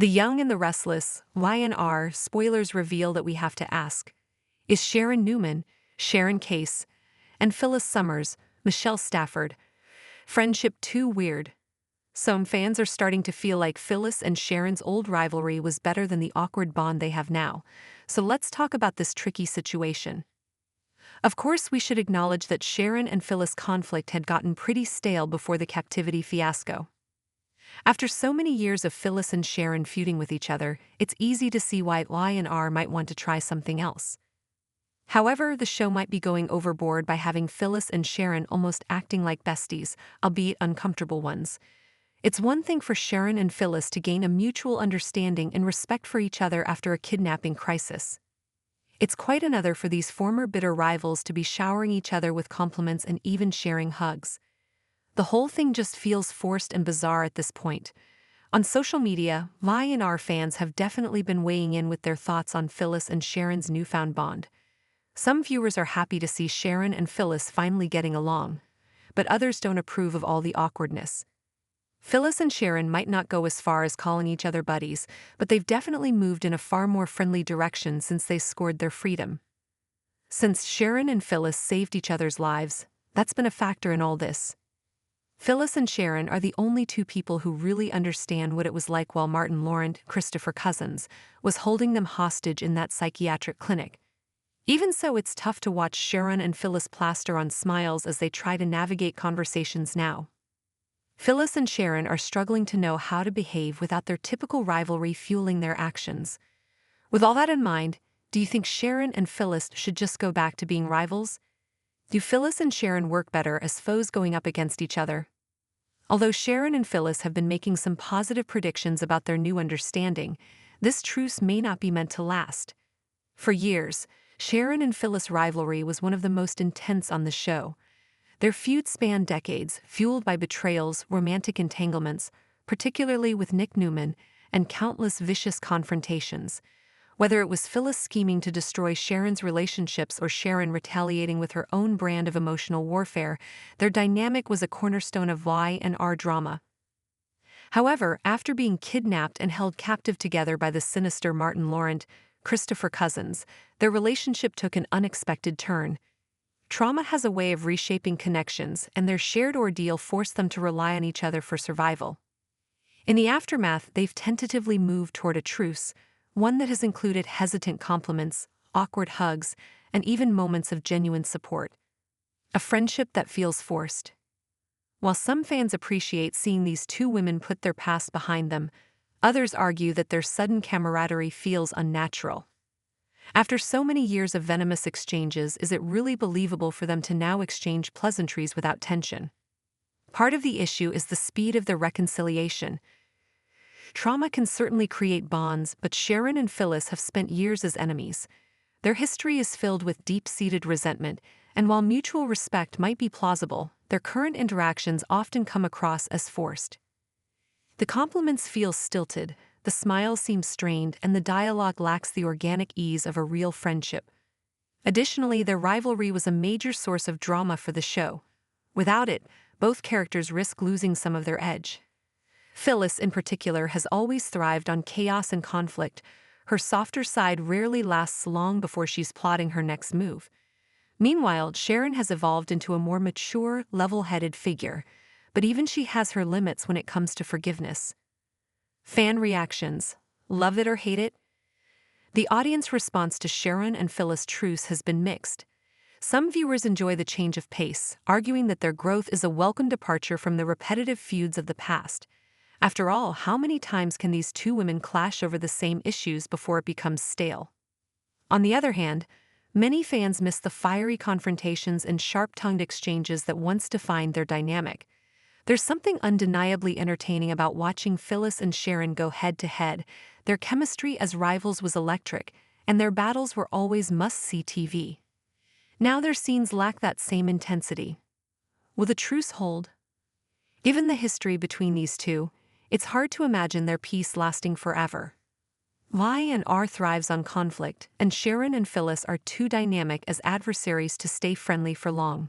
The Young and the Restless, Y&R, spoilers reveal that we have to ask. Is Sharon Newman, Sharon Case, and Phyllis Summers, Michelle Stafford, friendship too weird? Some fans are starting to feel like Phyllis and Sharon's old rivalry was better than the awkward bond they have now. So let's talk about this tricky situation. Of course, we should acknowledge that Sharon and Phyllis' conflict had gotten pretty stale before the captivity fiasco. After so many years of Phyllis and Sharon feuding with each other, it's easy to see why Y&R might want to try something else. However, the show might be going overboard by having Phyllis and Sharon almost acting like besties, albeit uncomfortable ones. It's one thing for Sharon and Phyllis to gain a mutual understanding and respect for each other after a kidnapping crisis. It's quite another for these former bitter rivals to be showering each other with compliments and even sharing hugs. The whole thing just feels forced and bizarre at this point. On social media, Y&R fans have definitely been weighing in with their thoughts on Phyllis and Sharon's newfound bond. Some viewers are happy to see Sharon and Phyllis finally getting along, but others don't approve of all the awkwardness. Phyllis and Sharon might not go as far as calling each other buddies, but they've definitely moved in a far more friendly direction since they scored their freedom. Since Sharon and Phyllis saved each other's lives, that's been a factor in all this. Phyllis and Sharon are the only two people who really understand what it was like while Martin Laurent, Christopher Cousins, was holding them hostage in that psychiatric clinic. Even so, it's tough to watch Sharon and Phyllis plaster on smiles as they try to navigate conversations now. Phyllis and Sharon are struggling to know how to behave without their typical rivalry fueling their actions. With all that in mind, do you think Sharon and Phyllis should just go back to being rivals? Do Phyllis and Sharon work better as foes going up against each other? Although Sharon and Phyllis have been making some positive predictions about their new understanding, this truce may not be meant to last. For years, Sharon and Phyllis' rivalry was one of the most intense on the show. Their feud spanned decades, fueled by betrayals, romantic entanglements, particularly with Nick Newman, and countless vicious confrontations. Whether it was Phyllis scheming to destroy Sharon's relationships or Sharon retaliating with her own brand of emotional warfare, their dynamic was a cornerstone of Y&R drama. However, after being kidnapped and held captive together by the sinister Martin Laurent, Christopher Cousins, their relationship took an unexpected turn. Trauma has a way of reshaping connections, and their shared ordeal forced them to rely on each other for survival. In the aftermath, they've tentatively moved toward a truce, one that has included hesitant compliments, awkward hugs, and even moments of genuine support. A friendship that feels forced. While some fans appreciate seeing these two women put their past behind them, others argue that their sudden camaraderie feels unnatural. After so many years of venomous exchanges, is it really believable for them to now exchange pleasantries without tension? Part of the issue is the speed of their reconciliation. Trauma can certainly create bonds, but Sharon and Phyllis have spent years as enemies. Their history is filled with deep-seated resentment, and while mutual respect might be plausible, their current interactions often come across as forced. The compliments feel stilted, the smiles seem strained, and the dialogue lacks the organic ease of a real friendship. Additionally, their rivalry was a major source of drama for the show. Without it, both characters risk losing some of their edge. Phyllis, in particular, has always thrived on chaos and conflict. Her softer side rarely lasts long before she's plotting her next move. Meanwhile, Sharon has evolved into a more mature, level-headed figure, but even she has her limits when it comes to forgiveness. Fan reactions: love it or hate it? The audience response to Sharon and Phyllis' truce has been mixed. Some viewers enjoy the change of pace, arguing that their growth is a welcome departure from the repetitive feuds of the past. After all, how many times can these two women clash over the same issues before it becomes stale? On the other hand, many fans miss the fiery confrontations and sharp-tongued exchanges that once defined their dynamic. There's something undeniably entertaining about watching Phyllis and Sharon go head-to-head. Their chemistry as rivals was electric, and their battles were always must-see TV. Now their scenes lack that same intensity. Will the truce hold? Given the history between these two, it's hard to imagine their peace lasting forever. Y&R thrives on conflict, and Sharon and Phyllis are too dynamic as adversaries to stay friendly for long.